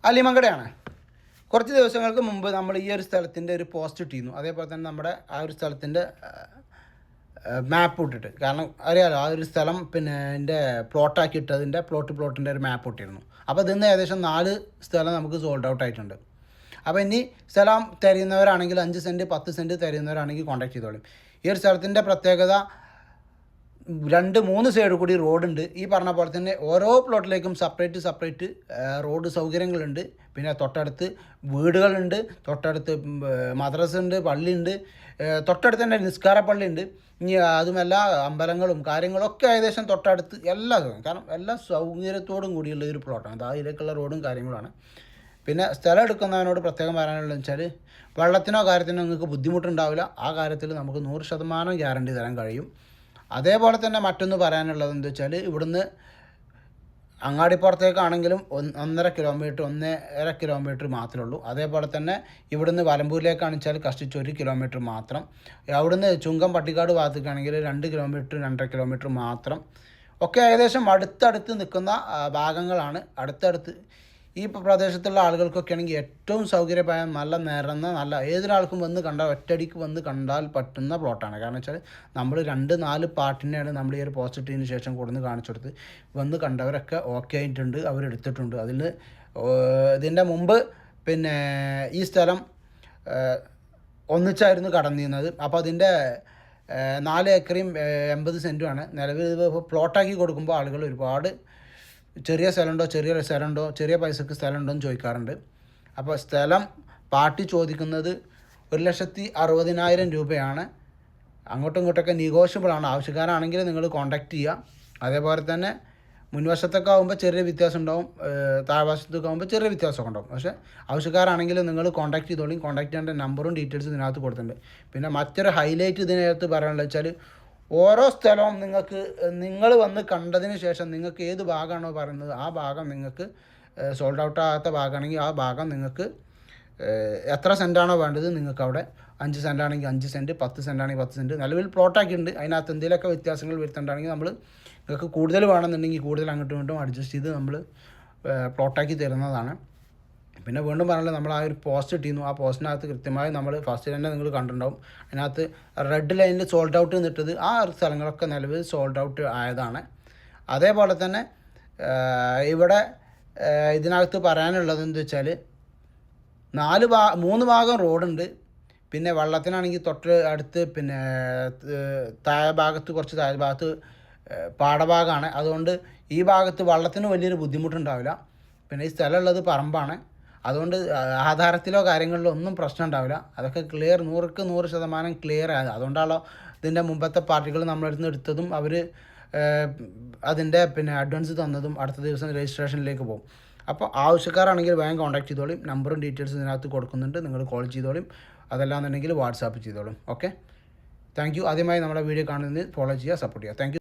അലിമങ്കടയാണ്. കുറച്ച് ദിവസങ്ങൾക്ക് മുമ്പ് നമ്മൾ ഈ ഒരു സ്ഥലത്തിൻ്റെ ഒരു പോസ്റ്റ് ഇട്ടിരുന്നു. അതേപോലെ തന്നെ നമ്മുടെ ആ ഒരു സ്ഥലത്തിൻ്റെ മാപ്പ് ഇട്ടിട്ട്, കാരണം അറിയാലോ ആ ഒരു സ്ഥലം പിന്നെ എൻ്റെ പ്ലോട്ടാക്കി ഇട്ടതിൻ്റെ പ്ലോട്ടിൻ്റെ ഒരു മാപ്പ് ഇട്ടിരുന്നു. അപ്പോൾ ഇതിൽ നിന്ന് ഏകദേശം 4 സ്ഥലം നമുക്ക് സോൾഡ് ഔട്ട് ആയിട്ടുണ്ട്. അപ്പോൾ ഇനി സ്ഥലം തരുന്നവരാണെങ്കിൽ 5 സെൻറ്റ് 10 സെൻറ്റ് തരുന്നവരാണെങ്കിൽ കോൺടാക്ട് ചെയ്തോളും. ഈ ഒരു സ്ഥലത്തിൻ്റെ പ്രത്യേകത 2-3 സൈഡ് കൂടി റോഡുണ്ട്. ഈ പറഞ്ഞ പോലെ തന്നെ ഓരോ പ്ലോട്ടിലേക്കും സെപ്പറേറ്റ് റോഡ് സൗകര്യങ്ങളുണ്ട്. പിന്നെ തൊട്ടടുത്ത് വീടുകളുണ്ട്, തൊട്ടടുത്ത് മദ്രസ ഉണ്ട്, പള്ളിയുണ്ട്, തൊട്ടടുത്ത് തന്നെ നിസ്കാര പള്ളിയുണ്ട്. ഇനി അതുമല്ല അമ്പലങ്ങളും കാര്യങ്ങളൊക്കെ ഏകദേശം തൊട്ടടുത്ത് കാരണം എല്ലാ സൗകര്യത്തോടും കൂടിയുള്ള ഒരു പ്ലോട്ടാണ്. അതിലേക്കുള്ള റോഡും കാര്യങ്ങളുമാണ്. പിന്നെ സ്ഥലം എടുക്കുന്നവനോട് പ്രത്യേകം പറയാനുള്ളതെന്ന് വെച്ചാൽ വെള്ളത്തിനോ കാര്യത്തിനോ നിങ്ങൾക്ക് ബുദ്ധിമുട്ടുണ്ടാവില്ല. ആ കാര്യത്തിൽ നമുക്ക് 100% ഗ്യാരണ്ടി തരാൻ കഴിയും. അതേപോലെ തന്നെ മറ്റൊന്ന് പറയാനുള്ളത് എന്താ വെച്ചാൽ ഇവിടുന്ന് അങ്ങാടിപ്പുറത്തേക്കാണെങ്കിലും 1.5 കിലോമീറ്റർ 1.5 കിലോമീറ്റർ മാത്രമേ ഉള്ളൂ. അതേപോലെ തന്നെ ഇവിടുന്ന് വലമ്പൂരിലേക്കാണെന്ന് വെച്ചാൽ കഷ്ടിച്ച് 1 കിലോമീറ്റർ മാത്രം. അവിടുന്ന് ചുങ്കം പട്ടിക്കാട് ഭാഗത്തേക്കാണെങ്കിൽ 2 കിലോമീറ്റർ 2.5 കിലോമീറ്റർ മാത്രം. ഒക്കെ ഏകദേശം അടുത്തടുത്ത് നിൽക്കുന്ന ഭാഗങ്ങളാണ്. അടുത്തടുത്ത് ഈ പ്രദേശത്തുള്ള ആളുകൾക്കൊക്കെ ആണെങ്കിൽ ഏറ്റവും സൗകര്യമായ നല്ല നിരന്ന ഏതൊരാൾക്കും വന്ന് കണ്ടാൽ ഒറ്റയടിക്ക് വന്ന് കണ്ടാൽ പറ്റുന്ന പ്ലോട്ടാണ്. കാരണം വെച്ചാൽ നമ്മൾ 2-4 പാർട്ടിനെയാണ് നമ്മൾ ഈ ഒരു പോസിറ്റീവിന് ശേഷം കൊടുന്ന് കാണിച്ചു കൊടുത്ത് വന്ന് കണ്ടവരൊക്കെ ഓക്കെ ആയിട്ടുണ്ട്, അവരെടുത്തിട്ടുണ്ട്. ഇതിൻ്റെ മുമ്പ് പിന്നെ ഈ സ്ഥലം ഒന്നിച്ചായിരുന്നു കടന്നിരുന്നത്. അപ്പോൾ അതിൻ്റെ 4 ഏക്കറും 80 സെൻറ്റുമാണ്. നിലവിൽ പ്ലോട്ടാക്കി കൊടുക്കുമ്പോൾ ആളുകൾ ഒരുപാട് ചെറിയ സ്ഥലമുണ്ടോ ചെറിയ പൈസക്ക് സ്ഥലമുണ്ടോ എന്ന് ചോദിക്കാറുണ്ട്. അപ്പോൾ സ്ഥലം പാർട്ടി ചോദിക്കുന്നത് 1,60,000 രൂപയാണ്. അങ്ങോട്ടും ഇങ്ങോട്ടൊക്കെ നെഗോഷ്യബിളാണ്. ആവശ്യക്കാരാണെങ്കിൽ നിങ്ങൾ കോൺടാക്റ്റ് ചെയ്യുക. അതേപോലെ തന്നെ മുൻവശത്തൊക്കെ ആകുമ്പോൾ ചെറിയ വ്യത്യാസം ഉണ്ടാവും, താഴ്വശത്തൊക്കെ ആകുമ്പോൾ ചെറിയ വ്യത്യാസമൊക്കെ ഉണ്ടാവും. പക്ഷേ ആവശ്യക്കാരാണെങ്കിൽ നിങ്ങൾ കോൺടാക്ട് ചെയ്തോളൂ. കോൺടാക്ട് ചെയ്യേണ്ട നമ്പറും ഡീറ്റെയിൽസും ഇതിനകത്ത് കൊടുത്തിട്ടുണ്ട്. പിന്നെ മറ്റൊരു ഹൈലൈറ്റ് ഇതിനകത്ത് പറയാനുള്ളത് വെച്ചാൽ ഓരോ സ്ഥലവും നിങ്ങൾ വന്ന് കണ്ടതിന് ശേഷം നിങ്ങൾക്ക് ഏത് ഭാഗമാണോ പറയുന്നത് ആ ഭാഗം നിങ്ങൾക്ക് സോൾഡ് ഔട്ട് ആകാത്ത ഭാഗമാണെങ്കിൽ ആ ഭാഗം നിങ്ങൾക്ക് എത്ര സെൻറ്റാണോ വേണ്ടത് നിങ്ങൾക്ക് അവിടെ 5 സെൻറ്റ് ആണെങ്കിൽ 5 സെൻറ്റ് 10 സെൻറ്റ് ആണെങ്കിൽ 10 സെൻറ്റ് നിലവിൽ പ്ലോട്ടാക്കിയിട്ടുണ്ട്. അതിനകത്ത് എന്തെങ്കിലുമൊക്കെ വ്യത്യാസങ്ങൾ വരുത്തേണ്ടതാണെങ്കിൽ നമ്മൾ നിങ്ങൾക്ക് കൂടുതൽ വേണമെന്നുണ്ടെങ്കിൽ കൂടുതൽ അങ്ങോട്ടും ഇങ്ങോട്ടും അഡ്ജസ്റ്റ് ചെയ്ത് നമ്മൾ പ്ലോട്ടാക്കി തരുന്നതാണ്. പിന്നെ വീണ്ടും പറഞ്ഞാൽ നമ്മൾ ആ ഒരു പോസ്റ്റ് ഇട്ടിരുന്നു. ആ പോസ്റ്റിനകത്ത് കൃത്യമായി നമ്മൾ ഫസ്റ്റ് തന്നെ നിങ്ങൾ കണ്ടിട്ടുണ്ടാവും. അതിനകത്ത് റെഡ് ലൈനിൽ സോൾഡ് ഔട്ട് നിന്നിട്ടത് ആ സ്ഥലങ്ങളൊക്കെ നിലവിൽ സോൾഡ് ഔട്ട് ആയതാണ്. അതേപോലെ തന്നെ ഇവിടെ ഇതിനകത്ത് പറയാനുള്ളത് എന്താ വെച്ചാൽ 3 ഭാഗം റോഡുണ്ട്. പിന്നെ വെള്ളത്തിനാണെങ്കിൽ തൊട്ട് അടുത്ത് പിന്നെ കുറച്ച് താഴെ ഭാഗത്ത് പാടഭാഗമാണ്. അതുകൊണ്ട് ഈ ഭാഗത്ത് വെള്ളത്തിന് വലിയൊരു ബുദ്ധിമുട്ടുണ്ടാവില്ല. പിന്നെ ഈ സ്ഥലമുള്ളത് പറമ്പാണ്. അതുകൊണ്ട് ആധാരത്തിലോ കാര്യങ്ങളിലോ ഒന്നും പ്രശ്നം ഉണ്ടാവില്ല. അതൊക്കെ ക്ലിയർ 100% ക്ലിയർ ആയത്. അതുകൊണ്ടാണല്ലോ ഇതിൻ്റെ മുമ്പത്തെ പാർട്ടികൾ നമ്മളടുത്ത് നിന്ന് എടുത്തതും അവർ അതിൻ്റെ പിന്നെ അഡ്വാൻസ് തന്നതും അടുത്ത ദിവസം രജിസ്ട്രേഷനിലേക്ക് പോകും. അപ്പോൾ ആവശ്യക്കാരാണെങ്കിൽ വേഗം കോൺടാക്ട് ചെയ്തോളും. നമ്പറും ഡീറ്റെയിൽസും ഇതിനകത്ത് കൊടുക്കുന്നുണ്ട്. നിങ്ങൾ കോൾ ചെയ്തോളും. അതല്ലാന്നുണ്ടെങ്കിൽ വാട്സാപ്പ് ചെയ്തോളും. Okay, thank you. ആദ്യമായി നമ്മുടെ വീഡിയോ കാണുന്നതിന് ഫോളോ ചെയ്യുക, സപ്പോർട്ട് ചെയ്യുക. Thank you.